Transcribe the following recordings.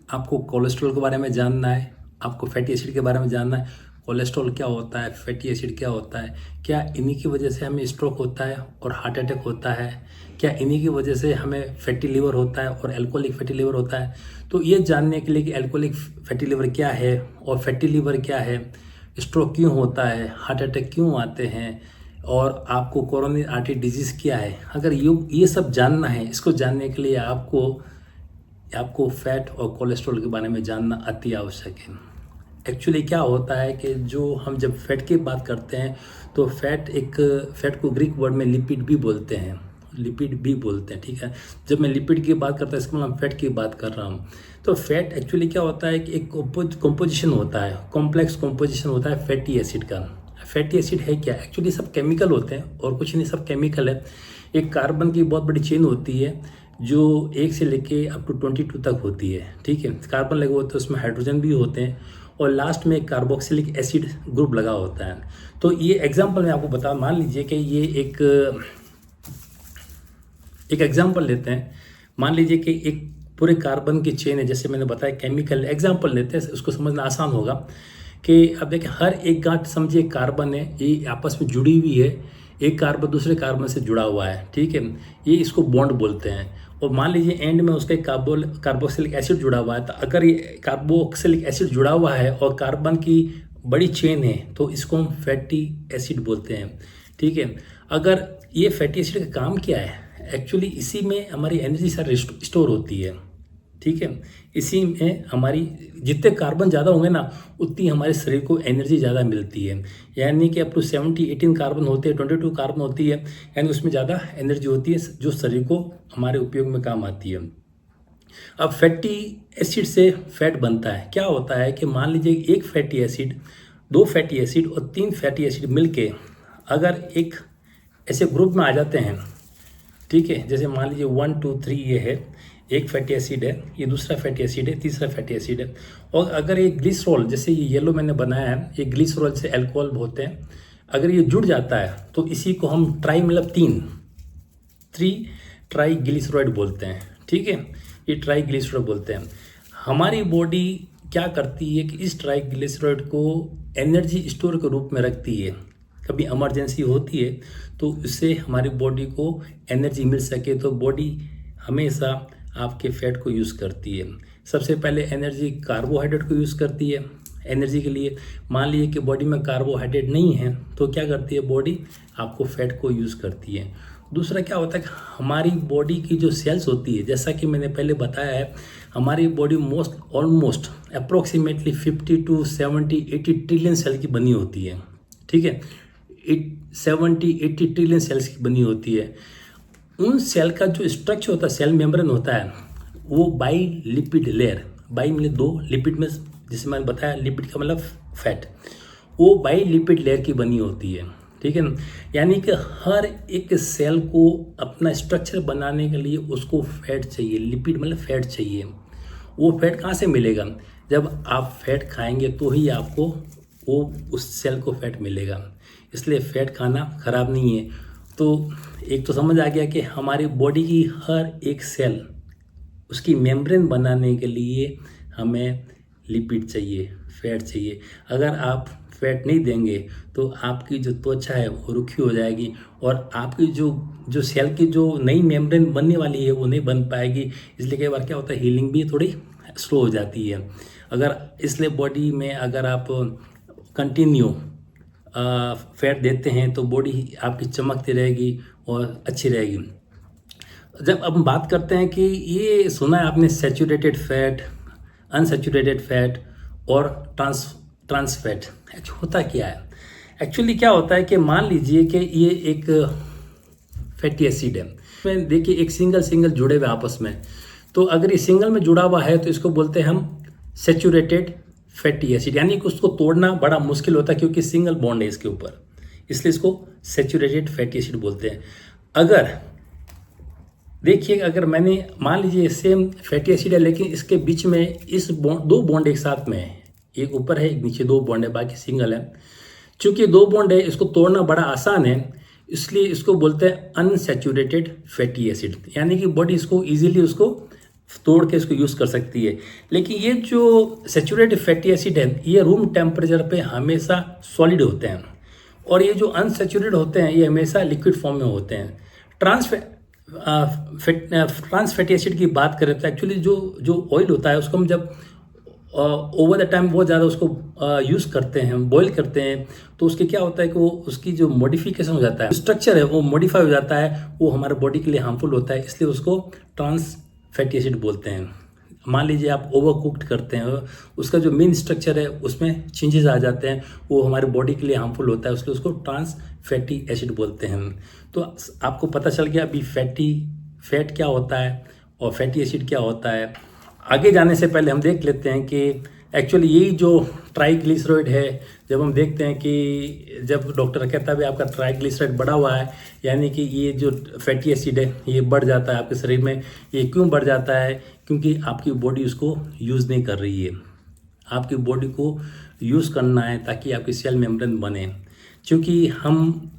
आपको कोलेस्ट्रॉल के बारे में जानना है, आपको फैटी एसिड के बारे में जानना है। कोलेस्ट्रॉल क्या होता है, फैटी एसिड क्या होता है, क्या इन्हीं की वजह से हमें स्ट्रोक होता है और हार्ट अटैक होता है, क्या इन्हीं की वजह से हमें फैटी लिवर होता है और एल्कोहलिक फैटी लिवर होता है। तो ये जानने के लिए कि एल्कोहलिक फैटी लिवर क्या है और फैटी लिवर क्या है, स्ट्रोक क्यों होता है, हार्ट अटैक क्यों आते हैं और आपको कोरोनरी आर्टरी डिजीज़ क्या है, अगर ये सब जानना है, इसको जानने के लिए आपको फैट और कोलेस्ट्रॉल के बारे में जानना अति आवश्यक है। एक्चुअली क्या होता है कि जो हम जब फैट की बात करते हैं तो फैट को ग्रीक वर्ड में लिपिड भी बोलते हैं, ठीक है। जब मैं लिपिड की बात करता हूँ इसका मतलब फैट की बात कर रहा हूँ। तो फैट एक्चुअली क्या होता है कि एक कंपोजिशन होता है, कॉम्प्लेक्स कंपोजिशन होता है फैटी एसिड का। फैटी एसिड है क्या, एक्चुअली सब केमिकल होते हैं और कुछ नहीं, सब केमिकल है। एक कार्बन की बहुत बड़ी चेन होती है जो 1 से लेके अप टू 22 तक होती है, ठीक है। कार्बन लगे होते हैं, उसमें हाइड्रोजन भी होते हैं और लास्ट में कार्बोक्सिलिक एसिड ग्रुप लगा होता है। तो ये एग्जांपल मैं आपको बता, मान लीजिए कि ये एक एग्जांपल लेते हैं। मान लीजिए कि एक पूरे कार्बन की चेन है, जैसे मैंने बताया केमिकल एग्जांपल लेते हैं, उसको समझना आसान होगा कि अब देखिए हर एक गांठ समझिए कार्बन है, ये आपस में जुड़ी हुई है, एक कार्बन दूसरे कार्बन से जुड़ा हुआ है, ठीक है। ये इसको बॉन्ड बोलते हैं। और मान लीजिए एंड में उसका कार्बोक्सिलिक एसिड जुड़ा हुआ है, तो अगर ये कार्बोक्सिलिक एसिड जुड़ा हुआ है और कार्बन की बड़ी चेन है तो इसको हम फैटी एसिड बोलते हैं, ठीक है। अगर ये फैटी एसिड का काम क्या है, एक्चुअली इसी में हमारी एनर्जी सारी स्टोर होती है, ठीक है। इसी में हमारी जितने कार्बन ज़्यादा होंगे ना उतनी हमारे शरीर को एनर्जी ज़्यादा मिलती है। यानी कि अप टू 18 कार्बन होते हैं, 22 कार्बन होती है, यानी उसमें ज़्यादा एनर्जी होती है जो शरीर को हमारे उपयोग में काम आती है। अब फैटी एसिड से फैट बनता है। क्या होता है कि मान लीजिए एक फैटी एसिड, 2 फैटी एसिड और 3 फैटी एसिड मिलके अगर एक ऐसे ग्रुप में आ जाते हैं, ठीक है। जैसे मान लीजिए 1 2 3 ये है, एक फैटी एसिड है, ये दूसरा फैटी एसिड है, तीसरा फैटी एसिड है। और अगर ये ग्लिसरॉल, जैसे ये येलो मैंने बनाया है, ये ग्लिसरॉल से अल्कोहल होते हैं, अगर ये जुड़ जाता है तो इसी को हम मतलब 3 ट्राईग्लिसराइड बोलते हैं, ठीक है। ये ट्राईग्लिसराइड बोलते हैं। हमारी बॉडी क्या करती है कि इस ट्राईग्लिसराइड को एनर्जी स्टोर के रूप में रखती है। कभी इमरजेंसी होती है तो इससे हमारी बॉडी को एनर्जी मिल सके, तो बॉडी हमेशा आपके फैट को यूज़ करती है। सबसे पहले एनर्जी कार्बोहाइड्रेट को यूज़ करती है एनर्जी के लिए। मान लीजिए कि बॉडी में कार्बोहाइड्रेट नहीं है तो क्या करती है बॉडी, आपको फैट को यूज़ करती है। दूसरा क्या होता है कि हमारी बॉडी की जो सेल्स होती है, जैसा कि मैंने पहले बताया है, हमारी body almost approximately 50 to 70 80 trillion cell की बनी होती है, ठीक है। 70-80 ट्रिलियन सेल्स की बनी होती है। उन सेल का जो स्ट्रक्चर होता है, सेल मेम्ब्रेन होता है, वो बाई लिपिड लेयर, बाई मतलब 2, लिपिड में जैसे मैंने बताया लिपिड का मतलब फैट, वो बाई लिपिड लेयर की बनी होती है, ठीक है ना। यानी कि हर एक सेल को अपना स्ट्रक्चर बनाने के लिए उसको फैट चाहिए, लिपिड मतलब फैट चाहिए। वो फैट कहाँ से मिलेगा, जब आप फैट खाएंगे तो ही आपको वो उस सेल को फैट मिलेगा। इसलिए फैट खाना खराब नहीं है। तो एक तो समझ आ गया कि हमारी बॉडी की हर एक सेल, उसकी मेम्ब्रेन बनाने के लिए हमें लिपिड चाहिए, फैट चाहिए। अगर आप फैट नहीं देंगे तो आपकी जो त्वचा है वो रुखी हो जाएगी और आपकी जो सेल की जो नई मेम्ब्रेन बनने वाली है वो नहीं बन पाएगी। इसलिए कई बार क्या होता है, हीलिंग भी थोड़ी स्लो हो जाती है। अगर इसलिए बॉडी में अगर आप कंटिन्यू फैट देते हैं तो बॉडी आपकी चमकती रहेगी और अच्छी रहेगी। जब अब हम बात करते हैं कि ये सुना है आपने सैचुरेटेड फैट, अनसैचुरेटेड फैट और ट्रांस फैट, होता क्या है। एक्चुअली क्या होता है कि मान लीजिए कि ये एक फैटी एसिड है, इसमें देखिए एक सिंगल जुड़े हुए आपस में, तो अगर ये सिंगल में जुड़ा हुआ है तो इसको बोलते हैं हम सैचुरेटेड फैटी एसिड। यानी कि उसको तोड़ना बड़ा मुश्किल होता है क्योंकि सिंगल बॉन्ड है इसके ऊपर, इसलिए इसको सैचुरेटेड फैटी एसिड बोलते हैं। अगर देखिए, अगर मैंने मान लीजिए सेम फैटी एसिड है लेकिन इसके बीच में इस 2 बॉन्ड एक साथ में है, एक ऊपर है एक नीचे 2 बॉन्ड है, बाकी सिंगल है। चूंकि 2 बॉन्ड है इसको तोड़ना बड़ा आसान है, इसलिए इसको बोलते हैं अनसैचुरेटेड फैटी एसिड। यानी कि बॉडी इसको ईजिली उसको तोड़ के इसको यूज़ कर सकती है। लेकिन ये जो सैचुरेटेड फैटी एसिड है ये रूम टेम्परेचर पे हमेशा सॉलिड होते हैं, और ये जो अनसैचुरेटेड होते हैं ये हमेशा लिक्विड फॉर्म में होते हैं। ट्रांस फैटी एसिड की बात करें तो एक्चुअली जो ऑयल होता है उसको हम जब ओवर द टाइम बहुत ज़्यादा उसको यूज़ करते हैं, बॉईल करते हैं, तो उसके क्या होता है कि वो उसकी जो मॉडिफिकेशन हो जाता है, स्ट्रक्चर है वो मॉडिफाई हो जाता है, वो हमारे बॉडी के लिए हार्मफुल होता है, इसलिए उसको ट्रांस फैटी एसिड बोलते हैं। मान लीजिए आप ओवर कुक्ड करते हैं, उसका जो मेन स्ट्रक्चर है उसमें चेंजेस आ जाते हैं, वो हमारे बॉडी के लिए हार्मफुल होता है, उसलिए उसको ट्रांस फैटी एसिड बोलते हैं। तो आपको पता चल गया अभी फैट क्या होता है और फैटी एसिड क्या होता है। आगे जाने से पहले हम देख लेते हैं कि एक्चुअली यही जो ट्राइग्लिसराइड है, जब हम देखते हैं कि जब डॉक्टर कहता है आपका ट्राइग्लिसराइड बढ़ा हुआ है, यानी कि ये जो फैटी एसिड है ये बढ़ जाता है आपके शरीर में। ये क्यों बढ़ जाता है? क्योंकि आपकी बॉडी उसको यूज़ नहीं कर रही है। आपकी बॉडी को यूज़ करना है ताकि आपकी सेल मेम्ब्रेन बने। क्योंकि हम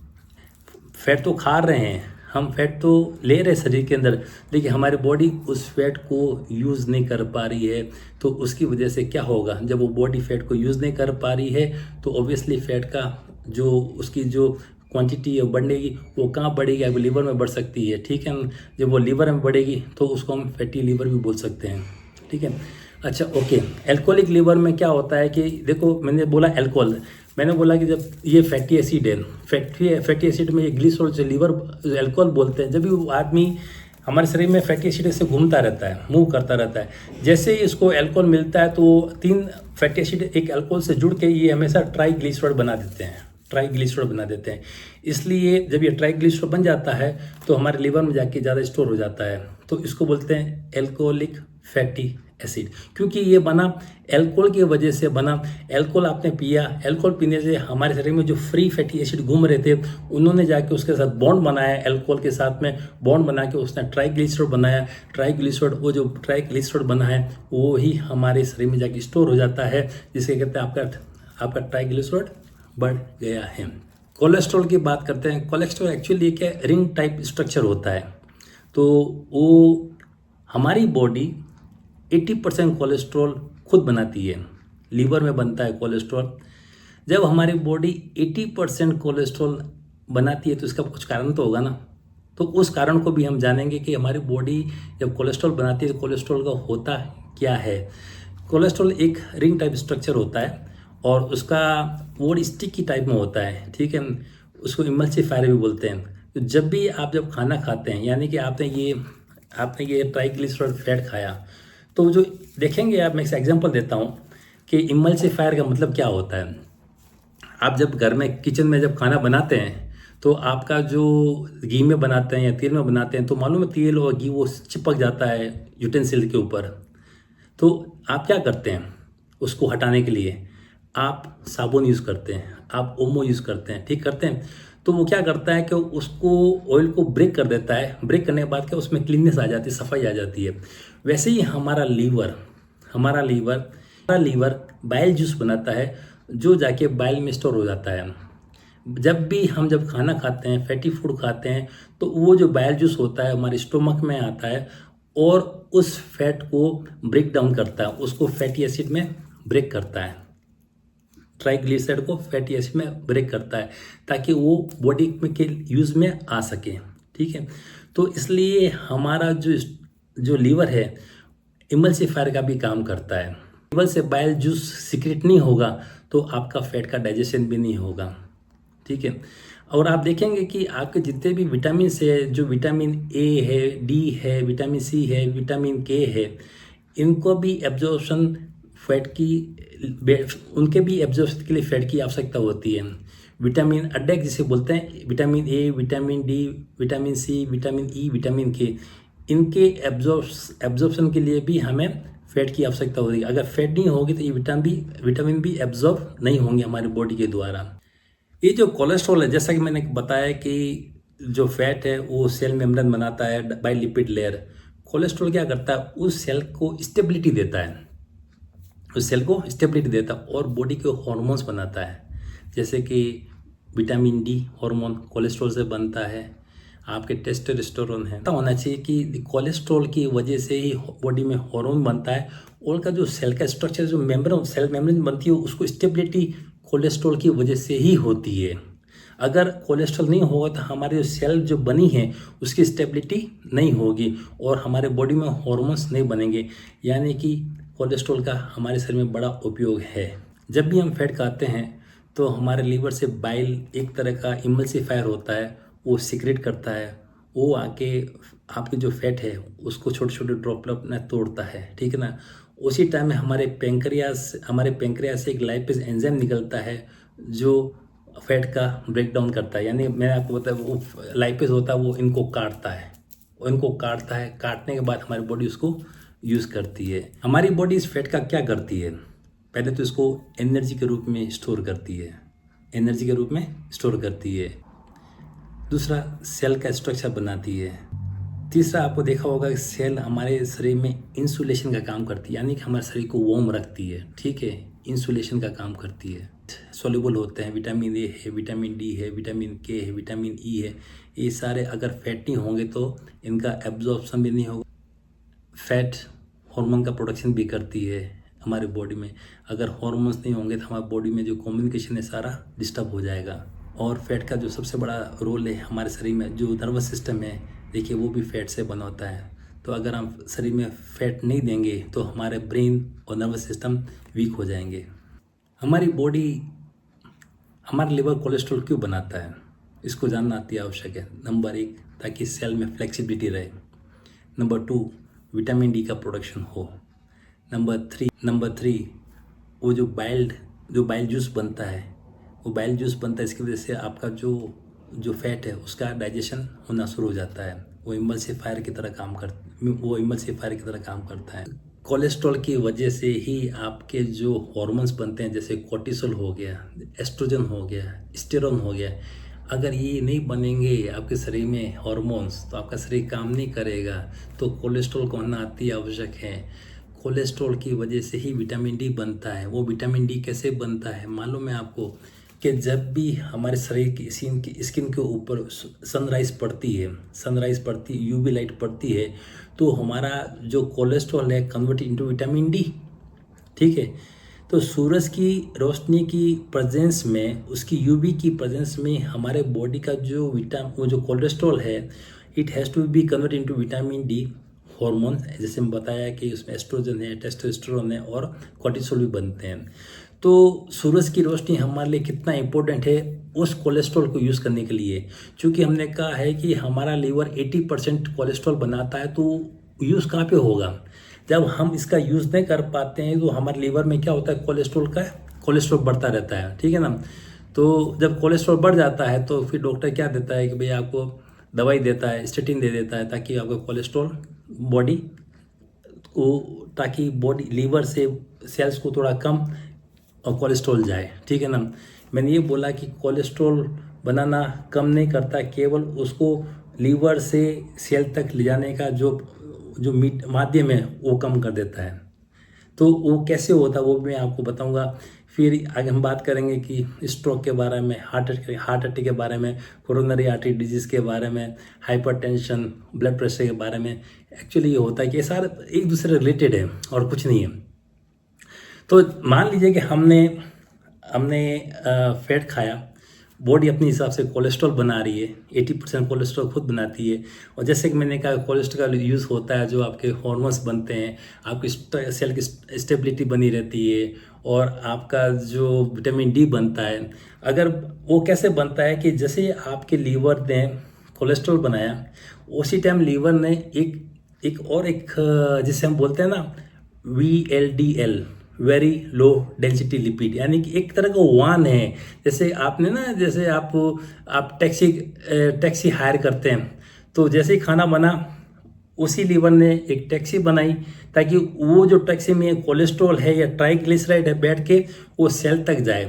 फैट तो खा रहे हैं, हम फैट तो ले रहे हैं शरीर के अंदर, लेकिन हमारी बॉडी उस फैट को यूज़ नहीं कर पा रही है। तो उसकी वजह से क्या होगा, जब वो बॉडी फैट को यूज़ नहीं कर पा रही है तो ऑब्वियसली फैट का जो उसकी जो क्वांटिटी है बढ़ेगी, वो कहाँ बढ़ेगी? आपके लीवर में बढ़ सकती है, ठीक है। जब वो लीवर में बढ़ेगी तो उसको हम फैटी लीवर भी बोल सकते हैं, ठीक है। अच्छा ओके, एल्कोहलिक लीवर में क्या होता है कि देखो मैंने बोला एल्कोहल, मैंने बोला कि जब ये फैटी एसिड है, फैटी एसिड में ये ग्लिसरॉल जो लीवर एल्कोहल बोलते हैं, जब भी वो आदमी हमारे शरीर में फैटी एसिड से घूमता रहता है, मूव करता रहता है, जैसे ही इसको एल्कोहल मिलता है तो 3 फैटी एसिड एक एल्कोहल से जुड़ के ये हमेशा ट्राइग्लिसराइड बना देते हैं, ट्राइग्लिसराइड बना देते हैं। इसलिए जब ये ट्राइग्लिसराइड बन जाता है तो हमारे लीवर में जाके ज़्यादा स्टोर हो जाता है, तो इसको बोलते हैं एल्कोहलिक फैटी एसिड। क्योंकि ये बना एल्कोहल की वजह से बना। एल्कोहल आपने पिया, एल्कोहल पीने से हमारे शरीर में जो फ्री फैटी एसिड घूम रहे थे उन्होंने जाके उसके साथ बॉन्ड बनाया, एल्कोहल के साथ में बॉन्ड बना के उसने ट्राइग्लिसराइड बनाया। ट्राइग्लिसराइड, वो जो ट्राइग्लिसराइड बना है वो ही हमारे शरीर में जाके स्टोर हो जाता है, जिसके कहते हैं आपका ट्राइग्लिसराइड बढ़ गया है। कोलेस्ट्रॉल की बात करते हैं। कोलेस्ट्रॉल एक्चुअली एक रिंग टाइप स्ट्रक्चर होता है। तो वो हमारी बॉडी 80% कोलेस्ट्रॉल खुद बनाती है, लीवर में बनता है कोलेस्ट्रॉल। जब हमारी बॉडी 80% कोलेस्ट्रॉल बनाती है तो इसका कुछ कारण तो होगा ना। तो उस कारण को भी हम जानेंगे कि हमारी बॉडी जब कोलेस्ट्रॉल बनाती है तो कोलेस्ट्रॉल का होता क्या है। कोलेस्ट्रॉल एक रिंग टाइप स्ट्रक्चर होता है और उसका वो स्टिकी टाइप में होता है, ठीक है। उसको इमल्सिफायर भी बोलते हैं। तो जब खाना खाते हैं, यानी कि आपने ये ट्राइग्लिसराइड फैट खाया, तो जो देखेंगे आप, मैं एक एग्जांपल देता हूँ कि इमल्सिफायर का मतलब क्या होता है। आप जब घर में किचन में जब खाना बनाते हैं तो आपका जो घी में बनाते हैं या तेल में बनाते हैं तो मालूम है तेल और घी वो चिपक जाता है यूटेंसिल के ऊपर। तो आप क्या करते हैं, उसको हटाने के लिए आप साबुन यूज़ करते हैं, आप ओमो यूज़ करते हैं, ठीक करते हैं। तो वो क्या करता है कि उसको ऑयल को ब्रेक कर देता है। ब्रेक करने के बाद क्या उसमें क्लीननेस आ जाती है, सफाई आ जाती है। वैसे ही हमारा लीवर बाइल जूस बनाता है जो जाके बाइल में स्टोर हो जाता है। जब खाना खाते हैं, फैटी फूड खाते हैं, तो वो जो बाइल जूस होता है हमारे स्टोमक में आता है और उस फैट को ब्रेक डाउन करता है, उसको फैटी एसिड में ब्रेक करता है। ट्राइग्लिसराइड को फैटी एसिड में ब्रेक करता है ताकि वो बॉडी में के यूज़ में आ सके, ठीक है। तो इसलिए हमारा जो लीवर है इमल्सिफायर का भी काम करता है। लीवर से बाइल जूस सीक्रेट नहीं होगा तो आपका फैट का डाइजेशन भी नहीं होगा, ठीक है। और आप देखेंगे कि आपके जितने भी विटामिन है, जो विटामिन ए है, डी है, विटामिन सी है, विटामिन के है, इनको भी एब्जॉर्प्शन उनके भी एब्जॉर्प्शन के लिए फैट की आवश्यकता होती है। विटामिन अड्डेक जिसे बोलते हैं, vitamin A, vitamin D, vitamin C, vitamin E, vitamin K, इनके एब्जॉर्प्शन के लिए भी हमें फैट की आवश्यकता होगी। अगर फैट नहीं होगी तो ये विटामिन भी एब्जॉर्ब नहीं होंगे हमारी बॉडी के द्वारा। ये जो कोलेस्ट्रॉल है, जैसा कि मैंने बताया कि जो फैट है वो सेल मेम्ब्रेन बनाता है बाय लिपिड लेयर। कोलेस्ट्रॉल क्या करता है, उस सेल को स्टेबिलिटी देता है, और बॉडी के हॉर्मोन्स बनाता है। जैसे कि विटामिन डी हार्मोन कोलेस्ट्रॉल से बनता है, आपके टेस्टोस्टेरोन है, तो होना चाहिए कि कोलेस्ट्रॉल की वजह से ही बॉडी में हार्मोन बनता है, और का जो सेल का स्ट्रक्चर, जो मेम्ब्रेन सेल मेम्ब्रेन बनती है, उसको स्टेबिलिटी कोलेस्ट्रॉल की वजह से ही होती है। अगर कोलेस्ट्रॉल नहीं होगा तो हमारे जो सेल जो बनी है उसकी स्टेबिलिटी नहीं होगी और हमारे बॉडी में हार्मोन्स नहीं बनेंगे, यानी कि कोलेस्ट्रॉल का हमारे शरीर में बड़ा उपयोग है। जब भी हम फैट खाते हैं तो हमारे लीवर से बाइल एक तरह का इमल्सिफायर होता है, वो सीक्रेट करता है, वो आके आपकी जो फैट है उसको छोटे छोटे ड्रॉपलेट में तोड़ता है, ठीक है ना। उसी टाइम में हमारे पेंक्रियास से एक लाइपेज एंजाइम निकलता है जो फैट का ब्रेक डाउन करता है। यानी मैंने आपको बताया वो लाइपेज होता है, वो इनको काटता है, काटने के बाद हमारी बॉडी उसको यूज़ करती है। हमारी बॉडी इस फैट का क्या करती है, पहले तो इसको एनर्जी के रूप में स्टोर करती है, दूसरा सेल का स्ट्रक्चर बनाती है, तीसरा आपको देखा होगा कि सेल हमारे शरीर में इंसुलेशन का काम करती है, यानी कि हमारे शरीर को वार्म रखती है, ठीक है, इंसुलेशन का काम करती है। सॉल्युबल होते हैं, विटामिन ए है, विटामिन डी है, विटामिन के है, विटामिन ई है, ये सारे अगर फैट नहीं होंगे तो इनका एब्जॉर्प्शन भी नहीं होगा। फैट हार्मोन का प्रोडक्शन भी करती है हमारे बॉडी में, अगर हार्मोन्स नहीं होंगे तो हमारी बॉडी में जो कम्युनिकेशन है सारा डिस्टर्ब हो जाएगा। और फैट का जो सबसे बड़ा रोल है हमारे शरीर में, जो नर्वस सिस्टम है देखिए वो भी फैट से बना होता है। तो अगर हम शरीर में फैट नहीं देंगे तो हमारे ब्रेन और नर्वस सिस्टम वीक हो जाएंगे। हमारा लिवर कोलेस्ट्रॉल क्यों बनाता है, इसको जानना अति आवश्यक है। नंबर 1, ताकि सेल में फ्लेक्सिबिलिटी रहे। नंबर 2, विटामिन डी का प्रोडक्शन हो। नंबर 3, वो जो बाइल जूस बनता है, इसकी वजह से आपका जो फैट है उसका डाइजेशन होना शुरू हो जाता है, वो इमल्सिफायर की तरह काम करता है। कोलेस्ट्रॉल की वजह से ही आपके जो हार्मोन्स बनते हैं, जैसे कोर्टिसोल हो गया, एस्ट्रोजन हो गया, स्टेरॉन हो गया, अगर ये नहीं बनेंगे आपके शरीर में हार्मोन्स तो आपका शरीर काम नहीं करेगा। तो कोलेस्ट्रॉल को होना अति आवश्यक है। कोलेस्ट्रॉल की वजह से ही विटामिन डी बनता है। वो विटामिन डी कैसे बनता है मालूम है आपको, कि जब भी हमारे शरीर की स्किन के ऊपर सनराइज पड़ती है, यूवी लाइट पड़ती है, तो हमारा जो कोलेस्ट्रॉल है कन्वर्ट इनटू विटामिन डी, ठीक है। तो सूरज की रोशनी की प्रेजेंस में, उसकी यूवी की प्रेजेंस में हमारे बॉडी का जो कोलेस्ट्रॉल है, it has to be convert into vitamin D hormone. जैसे मैं बताया कि उसमें एस्ट्रोजन है, टेस्टोस्टेरोन है और कोर्टिसोल भी बनते हैं। तो सूरज की रोशनी हमारे लिए कितना इम्पोर्टेंट है उस कोलेस्ट्रॉल को यूज़ करने के लिए, क्योंकि हमने कहा है कि हमारा लीवर 80% कोलेस्ट्रॉल बनाता है, तो यूज़ कहाँ पे होगा, जब हम इसका यूज़ नहीं कर पाते हैं तो हमारे लीवर में क्या होता है, कोलेस्ट्रॉल बढ़ता रहता है, ठीक है ना। तो जब कोलेस्ट्रॉल बढ़ जाता है तो फिर डॉक्टर क्या देता है कि भाई आपको दवाई देता है, स्टेटिन दे देता है, ताकि आपका कोलेस्ट्रॉल ताकि बॉडी लीवर से सेल्स को थोड़ा कम और कोलेस्ट्रॉल जाए, ठीक है ना। मैंने ये बोला कि कोलेस्ट्रॉल बनाना कम नहीं करता, केवल उसको लीवर से सेल तक ले जाने का जो माध्यम है वो कम कर देता है। तो वो कैसे होता है वो भी मैं आपको बताऊंगा। फिर आगे हम बात करेंगे कि स्ट्रोक के बारे में, हार्ट अटैक के बारे में, कोरोनरी आर्टरी डिजीज़ के बारे में, हाइपरटेंशन, ब्लड प्रेशर के बारे में। एक्चुअली ये होता है कि ये सारे एक दूसरे रिलेटेड है और कुछ नहीं है। तो मान लीजिए कि हमने फैट खाया, बॉडी अपने हिसाब से कोलेस्ट्रॉल बना रही है, 80% कोलेस्ट्रॉल खुद बनाती है। और जैसे कि मैंने कहा कोलेस्ट्रॉल का यूज़ होता है, जो आपके हार्मोन्स बनते हैं, आपकी सेल की स्टेबिलिटी बनी रहती है और आपका जो विटामिन डी बनता है। अगर वो कैसे बनता है कि जैसे आपके लीवर ने कोलेस्ट्रॉल बनाया, उसी टाइम लीवर ने एक जिसे हम बोलते हैं ना VLDL, very low density lipid, यानी कि एक तरह का वाहन है। जैसे आप टैक्सी हायर करते हैं, तो जैसे ही खाना बना उसी लीवर ने एक टैक्सी बनाई, ताकि वो जो टैक्सी में कोलेस्ट्रॉल है या ट्राइग्लिसराइड है बैठ के वो सेल तक जाए।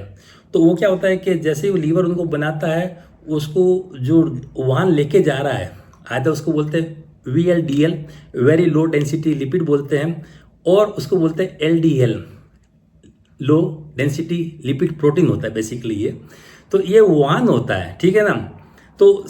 तो वो क्या होता है कि जैसे ही लीवर उनको बनाता है, उसको जो वाहन लेके जा रहा है, आधा उसको बोलते हैं VLDL, very low density lipid बोलते हैं, और उसको बोलते हैं LDL, low density lipid protein होता है बेसिकली ये। तो ये वाहन होता है, ठीक है ना। तो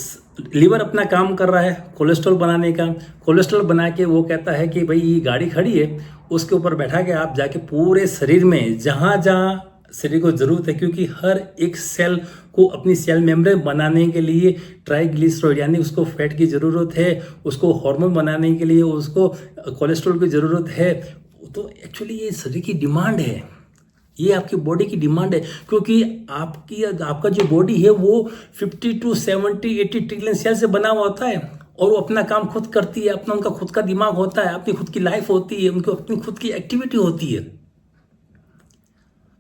लीवर अपना काम कर रहा है कोलेस्ट्रॉल बनाने का। कोलेस्ट्रॉल बना के वो कहता है कि भाई ये गाड़ी खड़ी है, उसके ऊपर बैठा के आप जाके पूरे शरीर में जहाँ जहाँ शरीर को ज़रूरत है, क्योंकि हर एक सेल को अपनी सेल मेम्ब्रेन बनाने के लिए ट्राइग्लिसराइड यानी उसको फैट की ज़रूरत है, उसको हार्मोन बनाने के लिए उसको कोलेस्ट्रॉल की ज़रूरत है। तो एक्चुअली ये शरीर की डिमांड है, ये आपकी बॉडी की डिमांड है, क्योंकि आपका जो बॉडी है वो 50 to 70 80 ट्रिलियन सेल से बना हुआ होता है, और वो अपना काम खुद करती है, अपना उनका खुद का दिमाग होता है, अपनी खुद की लाइफ होती है, उनको अपनी खुद की एक्टिविटी होती है,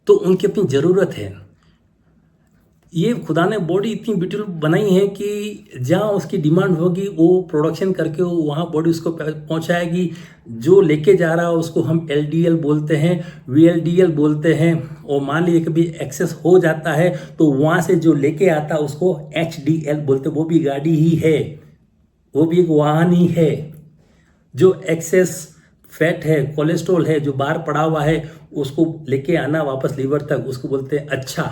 तो उनकी अपनी ज़रूरत है। ये खुदा ने बॉडी इतनी ब्यूटीफुल बनाई है कि जहाँ उसकी डिमांड होगी वो प्रोडक्शन करके वहाँ बॉडी उसको पहुँचाएगी। जो लेके जा रहा है उसको हम LDL बोलते हैं, VLDL बोलते हैं, और मान लीजिए कभी एक्सेस हो जाता है तो वहाँ से जो लेके आता है उसको HDL बोलते हैं। वो भी गाड़ी ही है, वो भी एक वाहन ही है। जो एक्सेस फैट है, कोलेस्ट्रॉल है, जो बाहर पड़ा हुआ है, उसको लेके आना वापस लीवर तक, उसको बोलते हैं अच्छा,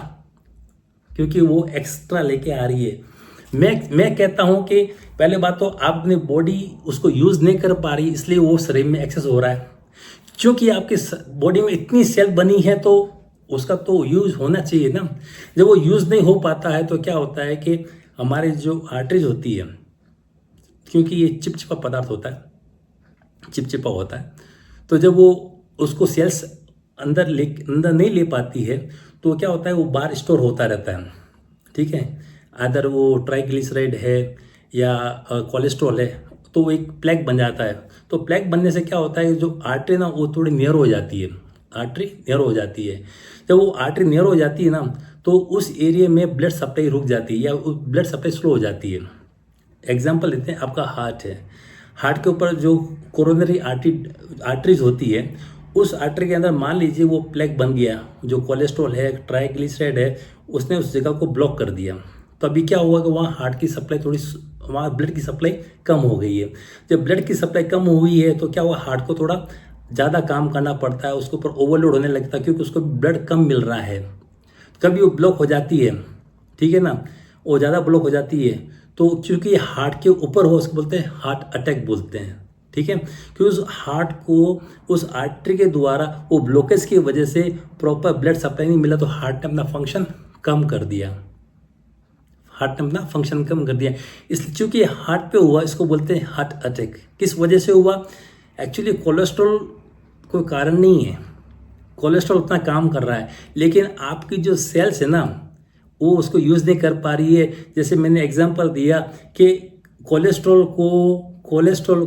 क्योंकि वो एक्स्ट्रा लेके आ रही है। मैं कहता हूं कि पहले बात तो आप अपनी बॉडी उसको यूज़ नहीं कर पा रही, इसलिए वो शरीर में एक्सेस हो रहा है। क्योंकि आपकी बॉडी में इतनी सेल बनी है तो उसका तो यूज़ होना चाहिए ना। जब वो यूज़ नहीं हो पाता है तो क्या होता है कि हमारे जो आर्टरीज होती है, क्योंकि ये चिपचिपा पदार्थ होता है, चिपचिपा होता है, तो जब वो उसको सेल्स अंदर नहीं ले पाती है तो क्या होता है, वो बाहर स्टोर होता रहता है। ठीक है, अदर वो ट्राइग्लिसराइड है या कोलेस्ट्रॉल है, तो वो एक प्लेग बन जाता है। तो प्लेग बनने से क्या होता है, जो आर्टरी ना वो थोड़ी नियर हो जाती है, आर्टरी नियर हो जाती है। जब वो आर्टरी नियर हो जाती है ना तो उस एरिया में ब्लड सप्लाई रुक जाती है या ब्लड सप्लाई स्लो हो जाती है। एग्जाम्पल लेते हैं, आपका हार्ट है, हार्ट के ऊपर जो कोरोनरी आर्टरीज होती है, उस आर्टरी के अंदर मान लीजिए वो प्लेग बन गया, जो कोलेस्ट्रॉल है, ट्राइग्लिसराइड है, उसने उस जगह को ब्लॉक कर दिया। तो अभी क्या हुआ कि वहाँ हार्ट की सप्लाई वहाँ ब्लड की सप्लाई कम हो गई है। जब ब्लड की सप्लाई कम हुई है तो क्या हुआ, हार्ट को थोड़ा ज़्यादा काम करना पड़ता है, उसके ऊपर ओवरलोड होने लगता है, क्योंकि उसको ब्लड कम मिल रहा है। कभी वो ब्लॉक हो जाती है, ठीक है ना, वो ज़्यादा ब्लॉक हो जाती है, तो चूँकि हार्ट के ऊपर हो उसको बोलते हैं हार्ट अटैक बोलते हैं। ठीक है, क्योंकि उस हार्ट को उस आर्टरी के द्वारा वो ब्लॉकेज की वजह से प्रॉपर ब्लड सप्लाई नहीं मिला, तो हार्ट ने अपना फंक्शन कम कर दिया, हार्ट ने अपना फंक्शन कम कर दिया। इसलिए चूंकि हार्ट पे हुआ, इसको बोलते हैं हार्ट अटैक। किस वजह से हुआ, एक्चुअली कोलेस्ट्रॉल कोई कारण नहीं है, कोलेस्ट्रॉल उतना काम कर रहा है, लेकिन आपकी जो सेल्स है ना वो उसको यूज़ नहीं कर पा रही है। जैसे मैंने एग्जांपल दिया कि कोलेस्ट्रॉल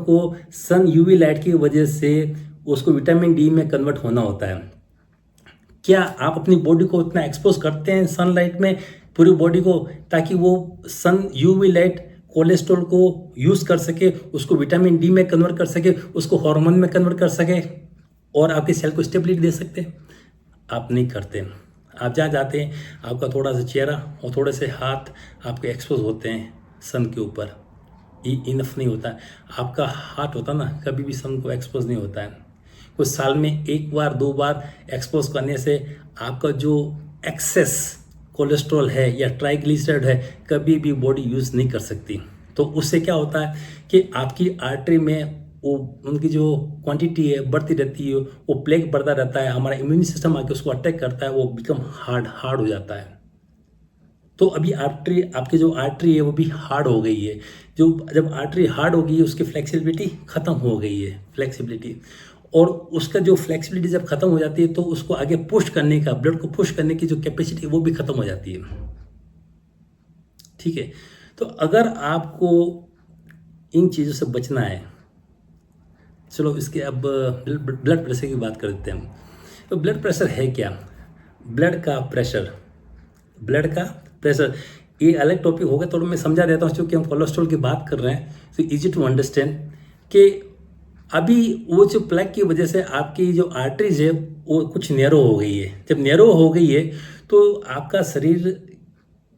को सन यूवी लाइट की वजह से उसको विटामिन डी में कन्वर्ट होना होता है। क्या आप अपनी बॉडी को उतना एक्सपोज करते हैं सनलाइट में, पूरी बॉडी को, ताकि वो सन यूवी लाइट कोलेस्ट्रॉल को यूज़ कर सके, उसको विटामिन डी में कन्वर्ट कर सके, उसको हार्मोन में कन्वर्ट कर सके और आपकी सेल को स्टेबिलिटी दे सकते? आप नहीं करते। आप जहाँ जाते हैं आपका थोड़ा सा चेहरा और थोड़े से हाथ आपके एक्सपोज होते हैं सन के ऊपर, इनफ नहीं होता है। आपका हाथ होता ना कभी भी सन को एक्सपोज नहीं होता है। कुछ साल में एक बार दो बार एक्सपोज करने से आपका जो एक्सेस कोलेस्ट्रॉल है या ट्राइग्लिसराइड है कभी भी बॉडी यूज़ नहीं कर सकती। तो उससे क्या होता है कि आपकी आर्टरी में वो उनकी जो क्वांटिटी है बढ़ती रहती है, वो प्लेग बढ़ता रहता है, हमारा इम्यून सिस्टम आके उसको अटैक करता है, वो बिकम हार्ड हो जाता है। तो अभी आर्टरी, आपकी जो आर्टरी है वो भी हार्ड हो गई है। जब आर्टरी हार्ड हो गई है उसकी फ्लेक्सिबिलिटी ख़त्म हो गई है, फ्लेक्सिबिलिटी, और उसका जो फ्लेक्सिबिलिटी जब ख़त्म हो जाती है तो उसको आगे पुश करने का, ब्लड को पुश करने की जो कैपेसिटी वो भी ख़त्म हो जाती है। ठीक है, तो अगर आपको इन चीज़ों से बचना है, चलो इसके अब ब्लड प्रेशर की बात कर देते हैं। तो ब्लड प्रेशर है क्या? ब्लड का प्रेशर ये अलग टॉपिक होगा, तो मैं समझा देता हूँ। क्योंकि हम कोलेस्ट्रॉल की बात कर रहे हैं तो इजी टू अंडरस्टैंड कि अभी वो जो प्लेग की वजह से आपकी जो आर्टरीज है वो कुछ नैरो हो गई है। जब नैरो हो गई है तो आपका शरीर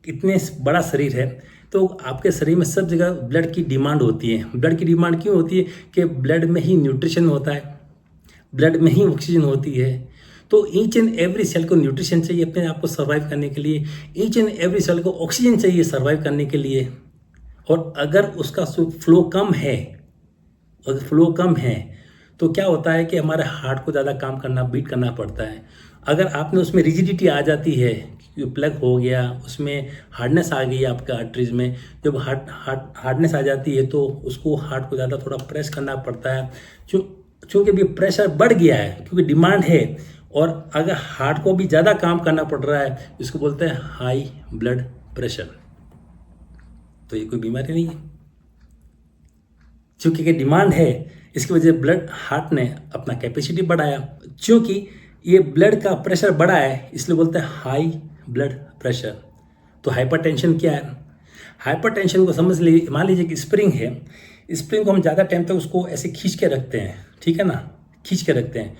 इतने बड़ा शरीर है, तो आपके शरीर में सब जगह ब्लड की डिमांड होती है। ब्लड की डिमांड क्यों होती है कि ब्लड में ही न्यूट्रिशन होता है, ब्लड में ही ऑक्सीजन होती है। तो ईच एंड एवरी सेल को न्यूट्रिशन चाहिए अपने आप को सर्वाइव करने के लिए, ईच एंड एवरी सेल को ऑक्सीजन चाहिए सर्वाइव करने के लिए। और अगर उसका फ्लो कम है, अगर फ्लो कम है तो क्या होता है कि हमारे हार्ट को ज़्यादा काम करना, बीट करना पड़ता है। अगर आपने उसमें रिजिडिटी आ जाती है, प्लग हो गया, उसमें हार्डनेस आ गई है आपके आर्टरीज में, जब हार्डनेस आ जाती है तो उसको हार्ट को ज़्यादा थोड़ा प्रेस करना पड़ता है। चूँकि अभी प्रेशर बढ़ गया है क्योंकि डिमांड है, और अगर हार्ट को भी ज़्यादा काम करना पड़ रहा है, इसको बोलते हैं हाई ब्लड प्रेशर। तो ये कोई बीमारी नहीं है, क्योंकि डिमांड है, इसकी वजह से ब्लड हार्ट ने अपना कैपेसिटी बढ़ाया। क्योंकि ये ब्लड का प्रेशर बढ़ा है इसलिए बोलते हैं हाई ब्लड प्रेशर। तो हाइपरटेंशन क्या है? हाइपरटेंशन को समझ लीजिए, मान लीजिए कि स्प्रिंग है, स्प्रिंग को हम ज़्यादा टाइम तक उसको ऐसे खींच के रखते हैं, ठीक है ना, खींच के रखते हैं।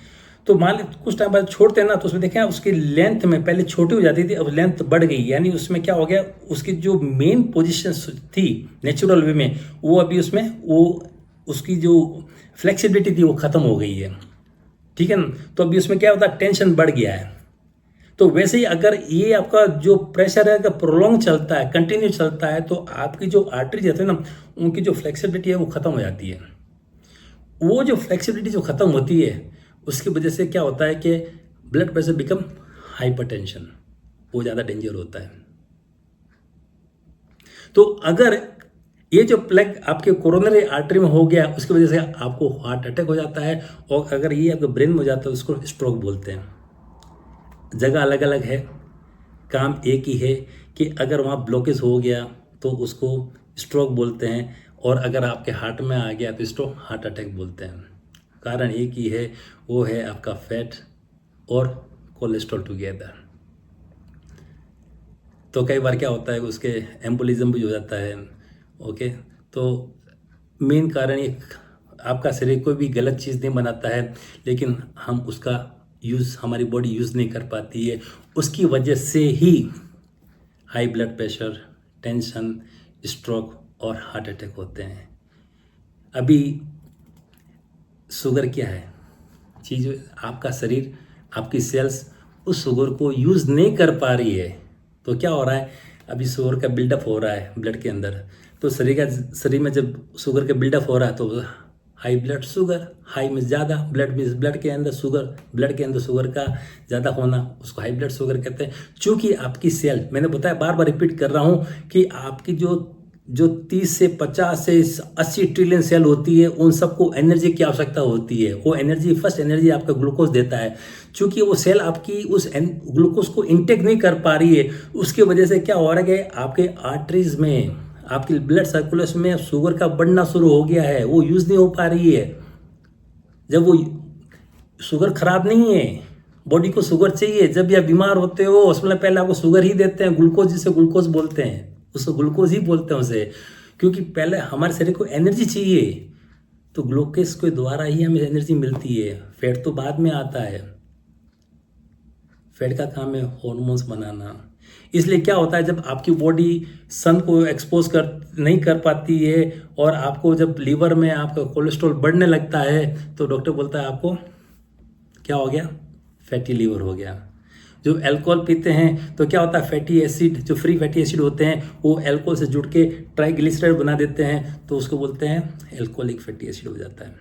तो मान लीजिए कुछ टाइम बाद छोड़ते हैं ना, तो उसमें देखें उसकी लेंथ में पहले छोटी हो जाती थी, अब लेंथ बढ़ गई, यानी उसमें क्या हो गया, उसकी जो मेन पोजीशन थी नेचुरल वे में, वो अभी उसमें वो उसकी जो फ्लेक्सिबिलिटी थी वो ख़त्म हो गई है, ठीक है ना। तो अभी उसमें क्या होता है, टेंशन बढ़ गया है। तो वैसे ही अगर ये आपका जो प्रेशर है अगर प्रोलॉन्ग चलता है, कंटिन्यू चलता है, तो आपकी जो आर्टरी रहते हैं ना, उनकी जो फ्लेक्सिबिलिटी है वो ख़त्म हो जाती है। वो जो फ्लेक्सिबिलिटी जो ख़त्म होती है उसकी वजह से क्या होता है कि ब्लड प्रेशर बिकम हाइपरटेंशन, वो ज़्यादा डेंजर होता है। तो अगर ये जो प्लग आपके कोरोनरी आर्टरी में हो गया, उसकी वजह से आपको हार्ट अटैक हो जाता है, और अगर ये आपके ब्रेन में हो जाता है उसको स्ट्रोक बोलते हैं। जगह अलग अलग है, काम एक ही है कि अगर वहाँ ब्लॉकेज हो गया तो उसको स्ट्रोक बोलते हैं, और अगर आपके हार्ट में आ गया तो इसको हार्ट अटैक बोलते हैं। कारण एक ही है, वो है आपका फैट और कोलेस्ट्रॉल टुगेदर। तो कई बार क्या होता है उसके एम्बोलिज्म भी हो जाता है। ओके, तो मेन कारण एक आपका शरीर कोई भी गलत चीज़ नहीं बनाता है, लेकिन हम उसका यूज़, हमारी बॉडी यूज़ नहीं कर पाती है, उसकी वजह से ही high blood pressure, tension, stroke और हार्ट अटैक होते हैं। अभी शुगर क्या है चीज़, आपका शरीर, आपकी सेल्स उस शुगर को यूज़ नहीं कर पा रही है, तो क्या हो रहा है, अभी शुगर का बिल्डअप हो रहा है ब्लड के अंदर। तो शरीर में जब शुगर का बिल्डअप हो रहा है तो हाई ब्लड शुगर, हाई में ज़्यादा, ब्लड के अंदर शुगर का ज़्यादा होना, उसको हाई ब्लड शुगर कहते हैं। चूँकि आपकी सेल, मैंने बताया, बार बार रिपीट कर रहा हूँ कि आपकी जो 30 से 50 से 80 ट्रिलियन सेल होती है, उन सबको एनर्जी की आवश्यकता होती है। वो एनर्जी, फर्स्ट एनर्जी आपका ग्लूकोज देता है। चूँकि वो सेल आपकी उस ग्लूकोज को इंटेक नहीं कर पा रही है, उसकी वजह से क्या हो रहा है कि आपके आर्टरीज में, आपकी ब्लड सर्कुलेशन में शुगर का बढ़ना शुरू हो गया है, वो यूज़ नहीं हो पा रही है। जब वो शुगर खराब नहीं है, बॉडी को शुगर चाहिए। जब आप बीमार होते हो उसमें पहले आपको शुगर ही देते हैं, ग्लूकोज, जिसे ग्लूकोज बोलते हैं, उसको ग्लूकोज ही बोलते हैं उसे, क्योंकि पहले हमारे शरीर को एनर्जी चाहिए, तो ग्लूकोज के द्वारा ही हमें एनर्जी मिलती है। फैट तो बाद में आता है, फैट का काम है हॉर्मोन्स बनाना। इसलिए क्या होता है, जब आपकी बॉडी सन को एक्सपोज नहीं कर पाती है, और आपको जब लीवर में आपका कोलेस्ट्रॉल बढ़ने लगता है, तो डॉक्टर बोलता है आपको क्या हो गया, फैटी लीवर हो गया। जो अल्कोहल पीते हैं तो क्या होता है, फैटी एसिड, जो फ्री फैटी एसिड होते हैं वो अल्कोहल से जुड़ के ट्राइग्लिसराइड बना देते हैं, तो उसको बोलते हैं अल्कोहलिक फैटी एसिड हो जाता है।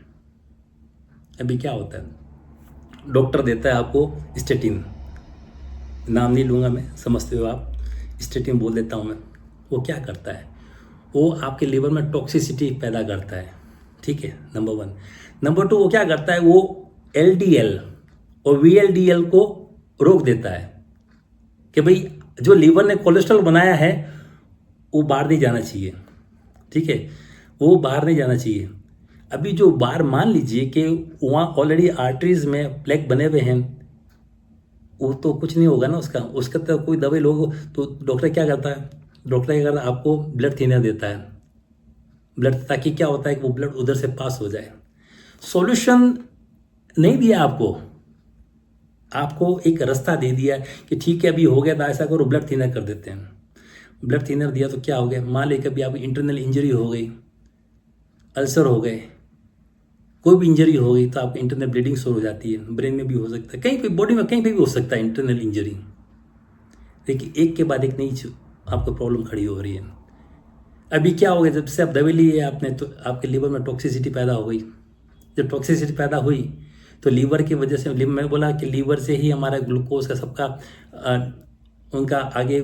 अभी क्या होता है, डॉक्टर देता है आपको स्टेटिन, नाम नहीं लूँगा मैं, समझते हो आप, स्टेटिन बोल देता हूँ मैं। वो क्या करता है, वो आपके लीवर में टॉक्सिसिटी पैदा करता है, ठीक है, नंबर 1। नंबर 2, वो क्या करता है, वो LDL और VLDL को रोक देता है कि भाई जो लीवर ने कोलेस्ट्रॉल बनाया है वो बाहर नहीं जाना चाहिए, ठीक है, वो बाहर नहीं जाना चाहिए। अभी जो बाहर, मान लीजिए कि वहाँ ऑलरेडी आर्टरीज में प्लेग बने हुए हैं, वो तो कुछ नहीं होगा ना उसका तो कोई दवाई लोग, तो डॉक्टर क्या करता है, आपको ब्लड थिनर देता है, ब्लड, ताकि क्या होता है कि वो ब्लड उधर से पास हो जाए। सॉल्यूशन नहीं दिया आपको एक रास्ता दे दिया कि ठीक है अभी हो गया, तो ऐसा करो ब्लड थिनर कर देते हैं। ब्लड थिनर दिया तो क्या हो गया, मान लीजिए कभी आपकी इंटरनल इंजरी हो गई, अल्सर हो गए, कोई भी इंजरी हो गई, तो आपको इंटरनल ब्लीडिंग शुरू हो जाती है, ब्रेन में भी हो सकता है, कहीं पे बॉडी में कहीं पे भी हो सकता है इंटरनल इंजरी। देखिए एक के बाद एक नई आपको प्रॉब्लम खड़ी हो रही है। अभी क्या हो गया, जब से आप दवाई ली है आपने तो आपके लीवर में टॉक्सिसिटी पैदा हो गई। जब टॉक्सिसिटी पैदा हुई तो लीवर की वजह से, मैं बोला कि लीवर से ही हमारा ग्लूकोज का सबका उनका आगे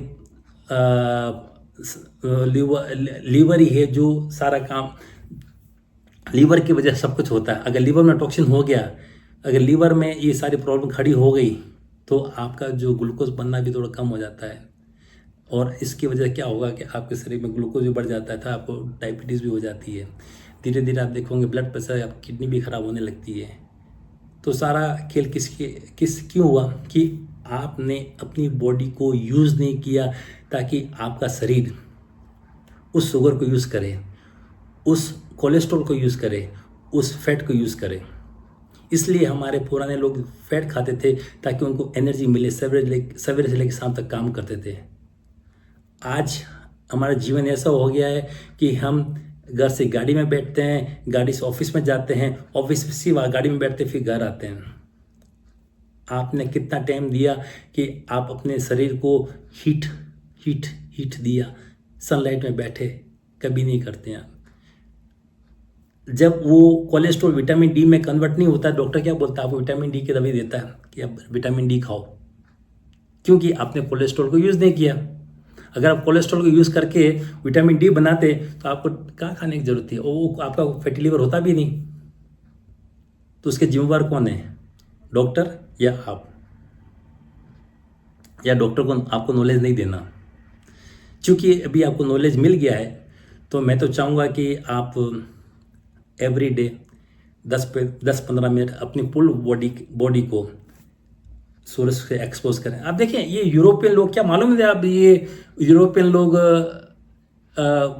लीवर ही है जो सारा काम, लीवर की वजह से सब कुछ होता है। अगर लीवर में टॉक्सिन हो गया, अगर लीवर में ये सारी प्रॉब्लम खड़ी हो गई तो आपका जो ग्लूकोज बनना भी थोड़ा कम हो जाता है, और इसकी वजह क्या होगा कि आपके शरीर में ग्लूकोज भी बढ़ जाता है, तो आपको डायबिटीज़ भी हो जाती है। धीरे धीरे आप देखोगे ब्लड प्रेशर, आपकी किडनी भी खराब होने लगती है। तो सारा खेल क्यों हुआ कि आपने अपनी बॉडी को यूज़ नहीं किया, ताकि आपका शरीर उस शुगर को यूज़ करे, उस कोलेस्ट्रॉल को यूज़ करे, उस फैट को यूज़ करे। इसलिए हमारे पुराने लोग फैट खाते थे ताकि उनको एनर्जी मिले, सवेरे से लेकर शाम तक काम करते थे। आज हमारा जीवन ऐसा हो गया है कि हम घर से गाड़ी में बैठते हैं, गाड़ी से ऑफिस में जाते हैं, ऑफिस से गाड़ी में बैठते फिर घर आते हैं। आपने कितना टाइम दिया कि आप अपने शरीर को हीट दिया, सनलाइट में बैठे? कभी नहीं करते हैं। जब वो कोलेस्ट्रॉल विटामिन डी में कन्वर्ट नहीं होता, डॉक्टर क्या बोलता है? आपको विटामिन डी की दवाई देता है कि आप विटामिन डी खाओ, क्योंकि आपने कोलेस्ट्रॉल को यूज़ नहीं किया। अगर आप कोलेस्ट्रॉल को यूज़ करके विटामिन डी बनाते तो आपको क्या खाने की जरूरत थी? वो आपका फैटी लिवर होता भी नहीं। तो उसके जिम्मेवार कौन है? डॉक्टर या आप? या डॉक्टर को आपको नॉलेज नहीं देना? क्योंकि अभी आपको नॉलेज मिल गया है, तो मैं तो चाहूँगा कि आप एवरी डे 10-15 मिनट अपनी फुल बॉडी को सूरज से एक्सपोज करें। आप देखिए ये यूरोपियन लोग, क्या मालूम है आप, ये यूरोपियन लोग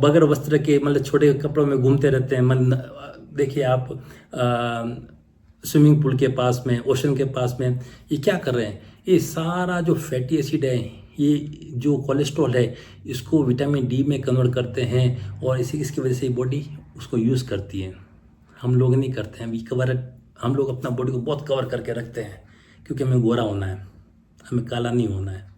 बगैर वस्त्र के, मतलब छोटे कपड़ों में घूमते रहते हैं। देखिए आप स्विमिंग पूल के पास में, ओशन के पास में, ये क्या कर रहे हैं? ये सारा जो फैटी एसिड है, ये जो कोलेस्ट्रॉल है, इसको विटामिन डी में कन्वर्ट करते हैं, और इसकी वजह से बॉडी उसको यूज़ करती है। हम लोग नहीं करते हैं। हम लोग अपना बॉडी को बहुत कवर करके रखते हैं, क्योंकि हमें गोरा होना है, हमें काला नहीं होना है।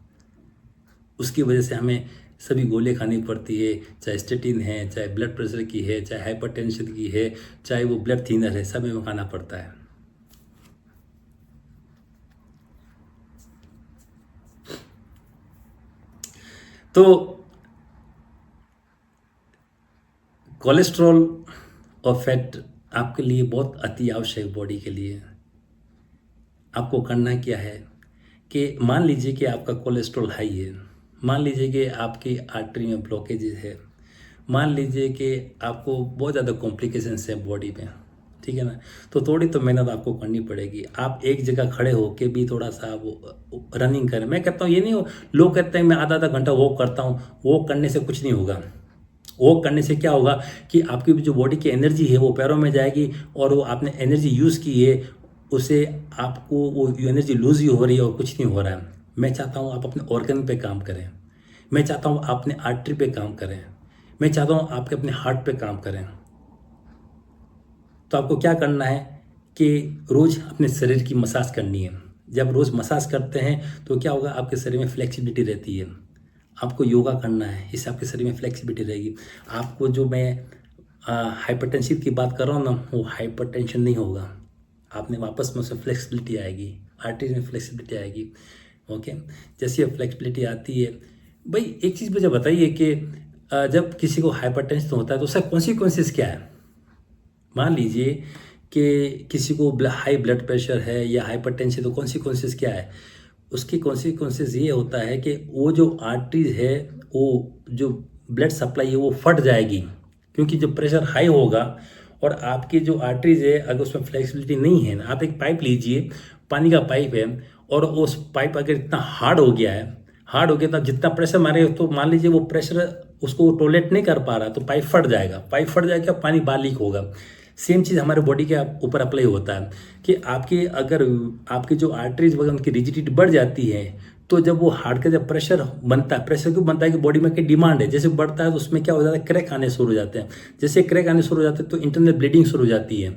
उसकी वजह से हमें सभी गोलियां खानी पड़ती है, चाहे स्टेटिन है, चाहे ब्लड प्रेशर की है, चाहे हाइपरटेंशन की है, चाहे वो ब्लड थिनर है, सब हमें खाना पड़ता है। तो कोलेस्ट्रॉल और फैट आपके लिए बहुत अति आवश्यक, बॉडी के लिए। आपको करना क्या है कि मान लीजिए कि आपका कोलेस्ट्रॉल हाई है, मान लीजिए कि आपकी आर्टरी में ब्लॉकेजेस है, मान लीजिए कि आपको बहुत ज़्यादा कॉम्प्लिकेशंस है बॉडी में, ठीक है ना? तो थोड़ी तो मेहनत आपको करनी पड़ेगी। आप एक जगह खड़े होके भी थोड़ा सा वो रनिंग करें। मैं कहता हूँ ये नहीं हो, लोग कहते हैं मैं आधा घंटा वॉक करता हूँ। वॉक करने से कुछ नहीं होगा। वॉक करने से क्या होगा कि आपकी जो बॉडी की एनर्जी है वो पैरों में जाएगी, और वो आपने एनर्जी यूज़ की है, उसे आपको वो एनर्जी लूज ही हो रही है और कुछ नहीं हो रहा है। मैं चाहता हूँ आप अपने ऑर्गन पे काम करें, मैं चाहता हूँ आप अपने आर्टरी पे काम करें, मैं चाहता हूँ आपके अपने हार्ट पे काम करें। तो आपको क्या करना है कि रोज़ अपने शरीर की मसाज करनी है। जब रोज़ मसाज करते हैं तो क्या होगा, आपके शरीर में फ्लेक्सिबिलिटी रहती है। आपको योगा करना है, इससे आपके शरीर में फ्लेक्सिबिलिटी रहेगी। आपको जो मैं हाइपरटेंशन की बात कर रहा हूँ ना, वो हाइपरटेंशन नहीं होगा। आपने वापस में उसमें फ्लेक्सिबिलिटी आएगी, आर्टरीज में फ्लेक्सिबिलिटी आएगी। ओके, जैसे फ्लेक्सिबिलिटी आती है, भाई एक चीज़ मुझे बताइए कि जब किसी को हाइपरटेंशन होता है तो उसका कॉन्सिक्वेंसेस क्या है? मान लीजिए कि किसी को हाई ब्लड प्रेशर है या हाइपरटेंशन, तो कॉन्सिक्वेंसेस क्या है? उसकी कॉन्सिक्वेंसेस ये होता है कि वो जो आर्टरीज है, वो जो ब्लड सप्लाई है वो फट जाएगी, क्योंकि जब प्रेशर हाई होगा और आपकी जो आर्टरीज है अगर उसमें फ्लेक्सिबिलिटी नहीं है ना, आप एक पाइप लीजिए, पानी का पाइप है, और उस पाइप अगर इतना हार्ड हो गया तो जितना प्रेशर मारे, तो मान लीजिए वो प्रेशर उसको टॉलरेट नहीं कर पा रहा, तो पाइप फट जाएगा, पानी बाहर लीक होगा। सेम चीज़ हमारे बॉडी के ऊपर अप्लाई होता है कि अगर आपकी जो आर्टरीज वगैरह उनकी रिजिडिटी बढ़ जाती है, तो जब वो हार्ट का जब प्रेशर बनता है, प्रेशर क्यों बनता है कि बॉडी में की डिमांड है, जैसे बढ़ता है तो उसमें क्या हो जाता है, क्रैक आने शुरू हो जाते हैं। जैसे क्रैक आने शुरू हो जाते हैं तो इंटरनल ब्लीडिंग शुरू हो जाती है।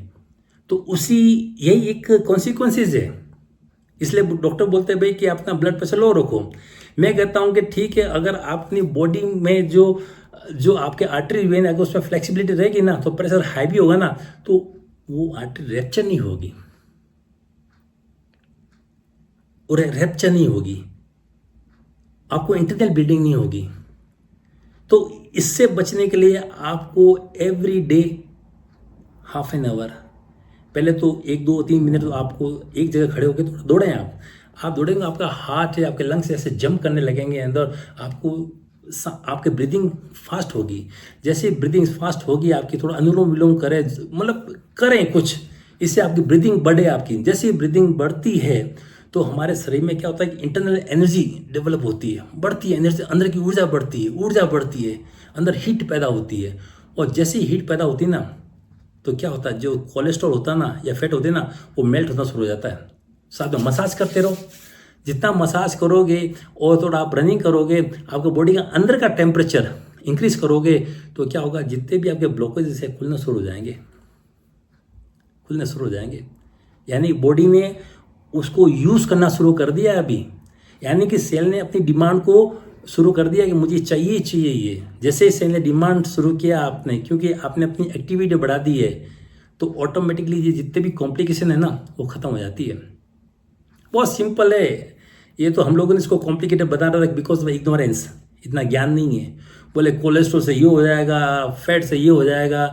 तो यही एक कॉन्सिक्वेंसेज है। इसलिए डॉक्टर बोलते हैं भाई कि अपना ब्लड प्रेशर लो रखो। मैं कहता हूं कि ठीक है, अगर आप अपनी बॉडी में जो जो आपके आर्टरी वेन अगर उसमें फ्लेक्सिबिलिटी रहेगी ना, तो प्रेशर हाई भी होगा ना, तो वो आर्टरी रैप्चर नहीं होगी, और रैप्चर नहीं होगी, आपको इंटरनल ब्लीडिंग नहीं होगी। तो इससे बचने के लिए आपको every day half an hour, पहले तो 1 2 3 मिनट तो आपको एक जगह खड़े होकर थोड़ा दौड़ें। आप दौड़ेंगे, आपका हार्ट है, आपके लंग्स ऐसे जंप करने लगेंगे अंदर, आपको आपके ब्रीदिंग फास्ट होगी। जैसे ब्रीदिंग फास्ट होगी आपकी, थोड़ा अनुलोम विलोम करें, मतलब करें कुछ, इससे आपकी ब्रीदिंग बढ़े। आपकी जैसे ब्रीदिंग बढ़ती है तो हमारे शरीर में क्या होता है कि इंटरनल एनर्जी डेवलप होती है, बढ़ती है एनर्जी, अंदर की ऊर्जा बढ़ती है, अंदर हीट पैदा होती है। और जैसे ही हीट पैदा होती है ना, तो क्या होता है, जो कोलेस्ट्रॉल होता है ना, या फैट होते हैं ना, वो मेल्ट होना शुरू हो जाता है। साथ में मसाज करते रहो, जितना मसाज करोगे और थोड़ा आप रनिंग करोगे, आपके बॉडी का अंदर का टेम्परेचर इंक्रीज करोगे, तो क्या होगा, जितने भी आपके ब्लॉकेज है खुलना शुरू हो जाएंगे। यानी बॉडी ने उसको यूज़ करना शुरू कर दिया है अभी, यानी कि सेल ने अपनी डिमांड को शुरू कर दिया कि मुझे चाहिए ये। जैसे सेल ने डिमांड शुरू किया आपने, क्योंकि आपने अपनी एक्टिविटी बढ़ा दी है, तो ऑटोमेटिकली ये जितने भी कॉम्प्लिकेशन है ना, वो ख़त्म हो जाती है। बहुत सिंपल है ये, तो हम लोगों ने इसको कॉम्प्लिकेटेड बता रहा है बिकॉज ऑफ इग्नोरेंस, इतना ज्ञान नहीं है। बोले कोलेस्ट्रॉल से ये हो जाएगा, फैट से ये हो जाएगा।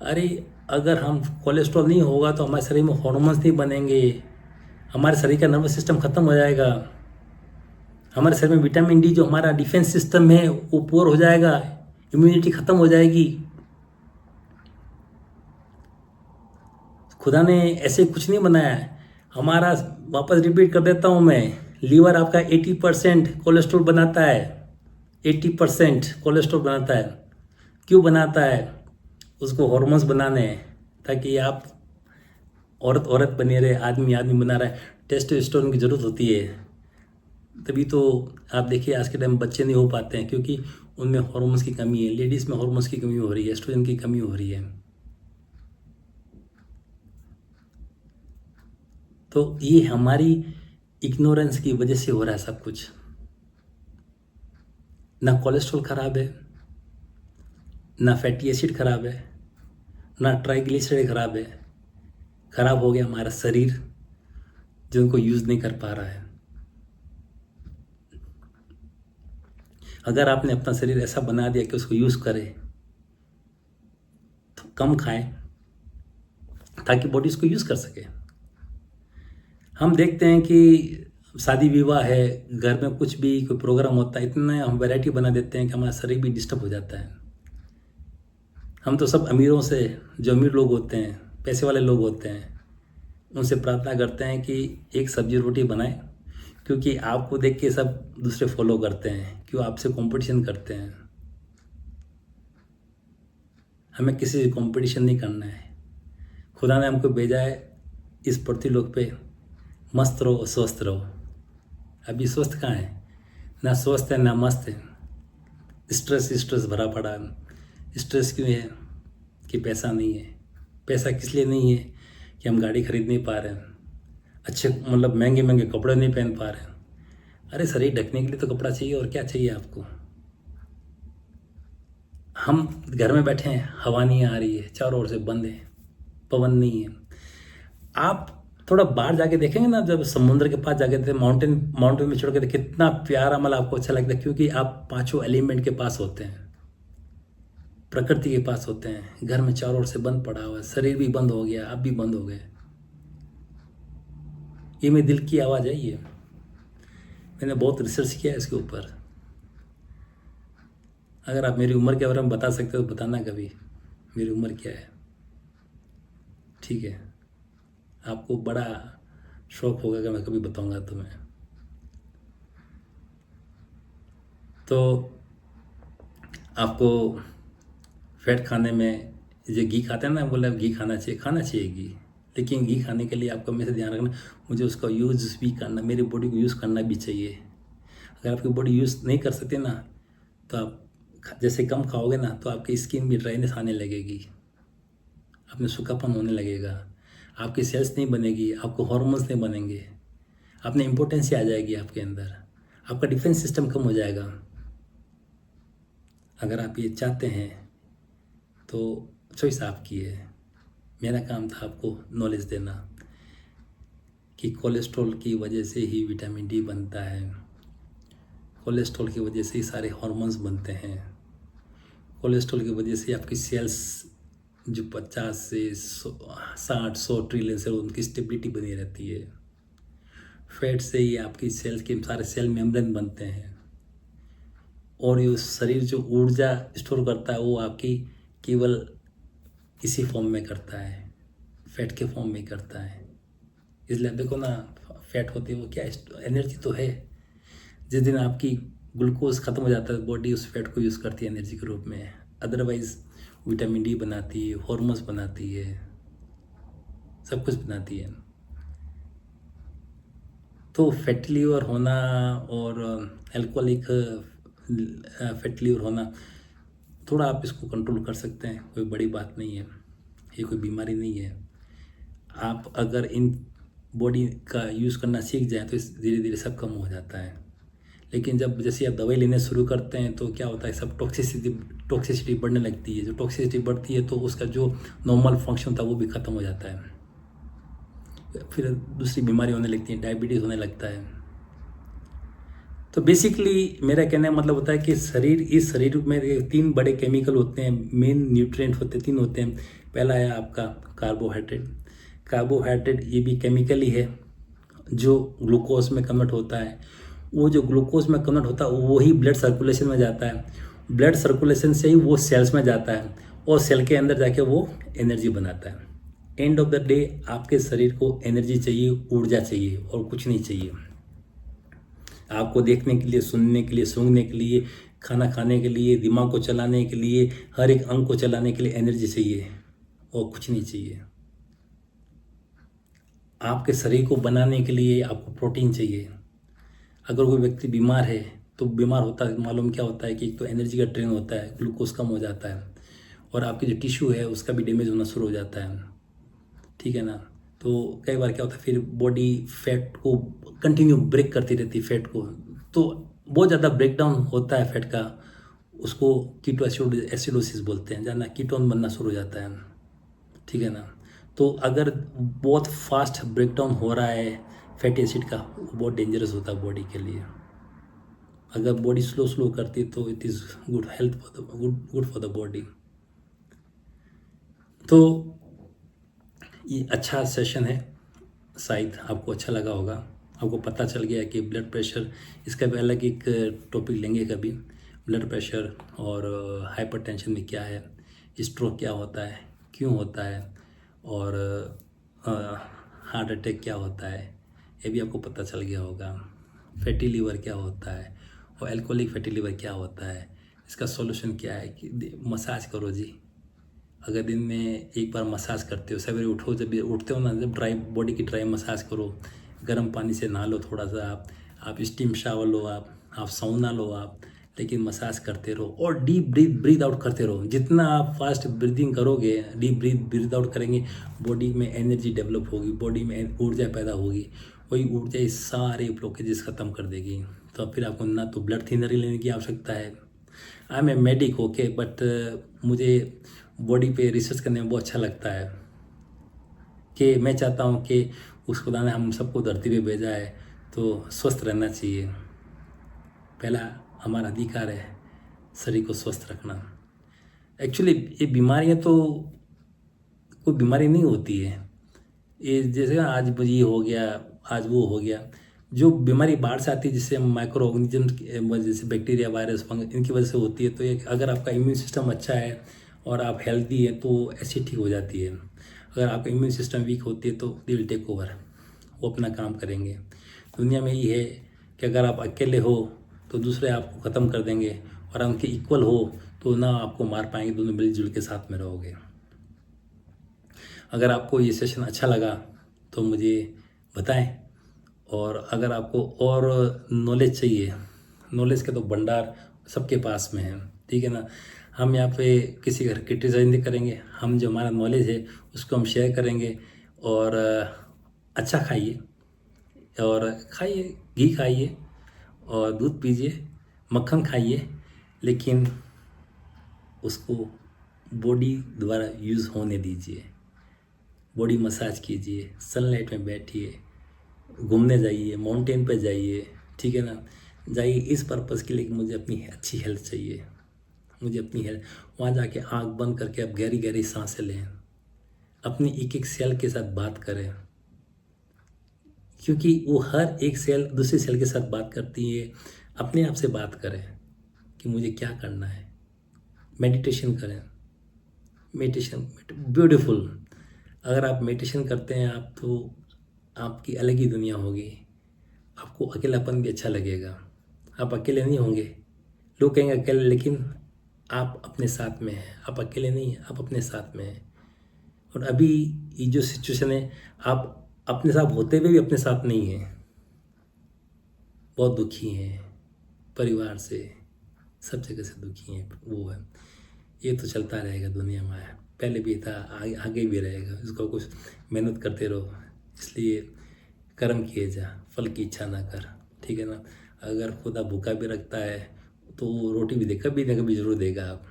अरे अगर हम कोलेस्ट्रॉल नहीं होगा तो हमारे शरीर में हार्मोन्स नहीं बनेंगे, हमारे शरीर का नर्वस सिस्टम खत्म हो जाएगा, हमारे शरीर में विटामिन डी जो हमारा डिफेंस सिस्टम है वो पुअर हो जाएगा, इम्यूनिटी खत्म हो जाएगी। खुदा ने ऐसे कुछ नहीं बनाया है हमारा। वापस रिपीट कर देता हूँ मैं, लीवर आपका 80% कोलेस्ट्रॉल बनाता है, 80% कोलेस्ट्रॉल बनाता है। क्यों बनाता है? उसको हार्मोन्स बनाने हैं, ताकि आप औरत बने रहे, आदमी बना रहा है, टेस्टोस्टेरोन की ज़रूरत होती है। तभी तो आप देखिए आज के टाइम बच्चे नहीं हो पाते हैं, क्योंकि उनमें हार्मोन्स की कमी है। लेडीज़ में हार्मोन्स की कमी हो रही है, एस्ट्रोजन की कमी हो रही है। तो ये हमारी इग्नोरेंस की वजह से हो रहा है सब कुछ। ना कोलेस्ट्रॉल खराब है, ना फैटी एसिड खराब है, ना ट्राइग्लिसराइड खराब है। खराब हो गया हमारा शरीर, जो उनको यूज़ नहीं कर पा रहा है। अगर आपने अपना शरीर ऐसा बना दिया कि उसको यूज़ करे, तो कम खाएं ताकि बॉडी इसको यूज़ कर सके। हम देखते हैं कि शादी विवाह है, घर में कुछ भी कोई प्रोग्राम होता है, इतना हम वैरायटी बना देते हैं कि हमारा शरीर भी डिस्टर्ब हो जाता है। हम तो सब अमीरों से, जो अमीर लोग होते हैं, पैसे वाले लोग होते हैं, उनसे प्रार्थना करते हैं कि एक सब्जी रोटी बनाएं, क्योंकि आपको देख के सब दूसरे फॉलो करते हैं, क्यों आपसे कंपटीशन करते हैं। हमें किसी से कंपटीशन नहीं करना है। खुदा ने हमको भेजा है इस पृथ्वीलोक पे, मस्त रहो, स्वस्थ रहो। अभी स्वस्थ कहाँ है? ना स्वस्थ है ना मस्त है। स्ट्रेस भरा पड़ा है। स्ट्रेस क्यों है? कि पैसा नहीं है। पैसा किस लिए नहीं है? कि हम गाड़ी खरीद नहीं पा रहे हैं, अच्छे मतलब महंगे कपड़े नहीं पहन पा रहे हैं। अरे शरीर ढकने के लिए तो कपड़ा चाहिए, और क्या चाहिए आपको? हम घर में बैठे हैं, हवा नहीं आ रही है, चारों ओर से बंद है, पवन नहीं है। आप थोड़ा बाहर जाके देखेंगे ना, जब समुद्र के पास जाके थे, माउंटेन में चढ़ के देखिए, कितना प्यारा मतलब आपको अच्छा लगता है, क्योंकि आप पांचों एलिमेंट के पास होते हैं, प्रकृति के पास होते हैं। घर में चारों ओर से बंद पड़ा हुआ है, शरीर भी बंद हो गया, आप भी बंद हो गए। ये मेरे दिल की आवाज़ है। ये मैंने बहुत रिसर्च किया है इसके ऊपर। अगर आप मेरी उम्र के बारे में बता सकते हो तो बताना कभी, मेरी उम्र क्या है। ठीक है, आपको बड़ा शौक होगा कि मैं कभी बताऊंगा तुम्हें। तो आपको फैट खाने में, जो घी खाते हैं ना, बोले घी खाना चाहिए घी, लेकिन घी खाने के लिए आपको हमेशा ध्यान रखना, मुझे उसका यूज़ भी करना, मेरी बॉडी को यूज़ करना भी चाहिए। अगर आपकी बॉडी यूज़ नहीं कर सकते ना, तो आप जैसे कम खाओगे ना, तो आपकी स्किन भी ड्राइनेस आने लगेगी, आप में सूखापन होने लगेगा, आपकी सेल्स नहीं बनेगी, आपको हार्मोन्स नहीं बनेंगे, आपने इम्पोर्टेंसी आ जाएगी आपके अंदर, आपका डिफेंस सिस्टम कम हो जाएगा। अगर आप ये चाहते हैं तो चॉइस आपकी है। मेरा काम था आपको नॉलेज देना कि कोलेस्ट्रॉल की वजह से ही विटामिन डी बनता है, कोलेस्ट्रॉल की वजह से ही सारे हार्मोन्स बनते हैं, कोलेस्ट्रॉल की वजह से आपकी सेल्स जो 50 से 60-100 ट्रिलियन सेल उनकी स्टेबिलिटी बनी रहती है। फैट से ही आपकी सेल्स के सारे सेल मेम्ब्रेन बनते हैं, और ये शरीर जो ऊर्जा स्टोर करता है वो आपकी केवल इसी फॉर्म में करता है, फैट के फॉर्म में करता है। इसलिए देखो ना, फैट होती है वो क्या एनर्जी तो है। जिस दिन आपकी ग्लूकोज ख़त्म हो जाता है बॉडी उस फैट को यूज़ करती है एनर्जी के रूप में। अदरवाइज़ विटामिन डी बनाती है, हार्मोन्स बनाती है, सब कुछ बनाती है। तो फैटी लीवर होना और अल्कोहलिक फैटी लीवर होना, थोड़ा आप इसको कंट्रोल कर सकते हैं, कोई बड़ी बात नहीं है, ये कोई बीमारी नहीं है। आप अगर इन बॉडी का यूज़ करना सीख जाए तो इस धीरे धीरे सब कम हो जाता है। लेकिन जब जैसे आप दवाई लेने शुरू करते हैं तो क्या होता है, सब टॉक्सिसिटी बढ़ने लगती है। जो टॉक्सिसिटी बढ़ती है तो उसका जो नॉर्मल फंक्शन था वो भी ख़त्म हो जाता है, फिर दूसरी बीमारी होने लगती है, डायबिटीज़ होने लगता है। तो बेसिकली मेरा कहने का मतलब होता है कि इस शरीर में 3 बड़े केमिकल होते हैं, मेन न्यूट्रिएंट होते हैं, 3 होते हैं। पहला है आपका कार्बोहाइड्रेट। कार्बोहाइड्रेट ये भी केमिकल ही है जो ग्लूकोज में कन्वर्ट होता है। वो जो ग्लूकोज में कन्वर्ट होता है वही ब्लड सर्कुलेशन में जाता है, ब्लड सर्कुलेशन से ही वो सेल्स में जाता है, और सेल के अंदर जाके वो एनर्जी बनाता है। एंड ऑफ द डे आपके शरीर को एनर्जी चाहिए, ऊर्जा चाहिए, और कुछ नहीं चाहिए। आपको देखने के लिए, सुनने के लिए, सूंघने के लिए, खाना खाने के लिए, दिमाग को चलाने के लिए, हर एक अंग को चलाने के लिए एनर्जी चाहिए, और कुछ नहीं चाहिए। आपके शरीर को बनाने के लिए आपको प्रोटीन चाहिए। अगर कोई व्यक्ति बीमार है तो बीमार होता है, मालूम क्या होता है कि एक तो एनर्जी का ड्रेन होता है, ग्लूकोज कम हो जाता है, और आपकी जो टिश्यू है उसका भी डैमेज होना शुरू हो जाता है, ठीक है ना। तो कई बार क्या होता है, फिर बॉडी फैट को कंटिन्यू ब्रेक करती रहती है, फैट को, तो बहुत ज़्यादा ब्रेकडाउन होता है फैट का, उसको कीटो एसिडोसिस बोलते हैं, जाना कीटोन बनना शुरू हो जाता है, ठीक है ना। तो अगर बहुत फास्ट ब्रेकडाउन हो रहा है फैटी एसिड का, वो बहुत डेंजरस होता है बॉडी के लिए। अगर बॉडी स्लो स्लो करती है तो it is good health for the good for the body. तो ये अच्छा सेशन है, शायद आपको अच्छा लगा होगा, आपको पता चल गया कि ब्लड प्रेशर, इसका भी अलग एक टॉपिक लेंगे कभी, ब्लड प्रेशर और हाइपरटेंशन में क्या है, स्ट्रोक क्या होता है, क्यों होता है, और हार्ट अटैक क्या होता है, ये भी आपको पता चल गया होगा। फैटी लीवर क्या होता है और अल्कोहलिक फैटी लीवर क्या होता है, इसका सॉल्यूशन क्या है कि मसाज करो जी। अगर दिन में एक बार मसाज करते हो, सवेरे उठो, जब उठते हो ना, जब ड्राई बॉडी की ड्राई मसाज करो, गर्म पानी से नहा लो थोड़ा सा, आप स्टीम शावर लो, आप साउना लो, आप, लेकिन मसाज करते रहो, और डीप ब्रीथ आउट करते रहो। जितना आप फास्ट ब्रीदिंग करोगे, डीप ब्रीथ आउट करेंगे, बॉडी में एनर्जी डेवलप होगी, बॉडी में ऊर्जा पैदा होगी, वही ऊर्जा इस सारे ब्लॉकेजेस ख़त्म कर देगी। तो फिर आपको ना तो ब्लड थिनर लेने की आवश्यकता है। I am a medic, okay, but मुझे बॉडी पे रिसर्च करने में बहुत अच्छा लगता है, कि मैं चाहता हूँ कि उस खुदा ने हम सबको धरती पे भेजा है तो स्वस्थ रहना चाहिए। पहला हमारा अधिकार है शरीर को स्वस्थ रखना। एक्चुअली ये बीमारियाँ तो कोई बीमारी नहीं होती है, ये जैसे आज मुझे ये हो गया, आज वो हो गया। जो बीमारी बाहर से आती है, जिससे माइक्रो ऑर्गेनिज्म, जैसे बैक्टीरिया, वायरस, फंगस, इनकी वजह से होती है। तो ये अगर आपका इम्यून सिस्टम अच्छा है और आप हेल्दी है तो ऐसी ठीक हो जाती है। अगर आपका इम्यून सिस्टम वीक होती है तो दे विल टेक ओवर, वो अपना काम करेंगे। दुनिया में ये है कि अगर आप अकेले हो तो दूसरे आपको ख़त्म कर देंगे, और उनके इक्वल हो तो ना आपको मार पाएंगे, दोनों मिलजुल के साथ में रहोगे। अगर आपको ये सेशन अच्छा लगा तो मुझे बताएं, और अगर आपको और नॉलेज चाहिए, नॉलेज के तो भंडार सबके पास में है, ठीक है ना। हम यहाँ पे किसी का क्रिटिसाइज नहीं करेंगे, हम जो हमारा नॉलेज है उसको हम शेयर करेंगे। और अच्छा खाइए, और खाइए, घी खाइए, और दूध पीजिए, मक्खन खाइए, लेकिन उसको बॉडी द्वारा यूज़ होने दीजिए। बॉडी मसाज कीजिए, सनलाइट में बैठिए, घूमने जाइए, माउंटेन पे जाइए, ठीक है ना। जाइए इस पर्पज़ के लिए कि मुझे अपनी अच्छी हेल्थ चाहिए, मुझे अपनी हेल्थ। वहाँ जाके आँख बंद करके आप गहरी गहरी सांसें लें, अपनी एक एक सेल के साथ बात करें, क्योंकि वो हर एक सेल दूसरी सेल के साथ बात करती है। अपने आप से बात करें कि मुझे क्या करना है। मेडिटेशन करें, मेडिटेशन ब्यूटीफुल। अगर आप मेडिटेशन करते हैं आप, तो आपकी अलग ही दुनिया होगी। आपको अकेलापन भी अच्छा लगेगा, आप अकेले नहीं होंगे। लोग कहेंगे अकेले, लेकिन आप अपने साथ में हैं, आप अकेले नहीं हैं, आप अपने साथ में हैं। और अभी ये जो सिचुएशन है, आप अपने साथ होते हुए भी अपने साथ नहीं हैं, बहुत दुखी हैं, परिवार से सब जगह से दुखी हैं। वो है, ये तो चलता रहेगा दुनिया में, पहले भी था, आगे भी रहेगा। इसको कुछ मेहनत करते रहो, इसलिए कर्म किए जा, फल की इच्छा ना कर, ठीक है ना। अगर खुदा भूखा भी रखता है तो रोटी भी दे, कभी ना कभी जरूर देगा आप,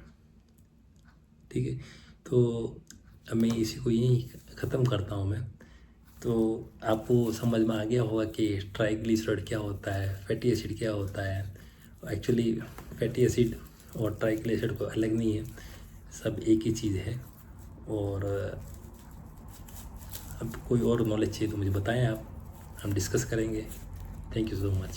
ठीक है। तो अब मैं इसी को यहीं ख़त्म करता हूँ मैं। तो आपको समझ में आ गया होगा कि ट्राइग्लिसराइड क्या होता है, फैटी एसिड क्या होता है। एक्चुअली फैटी एसिड और ट्राइग्लिसराइड को अलग नहीं है, सब एक ही चीज़ है। और अब कोई और नॉलेज चाहिए तो मुझे बताएं आप, हम डिस्कस करेंगे। Thank you so much.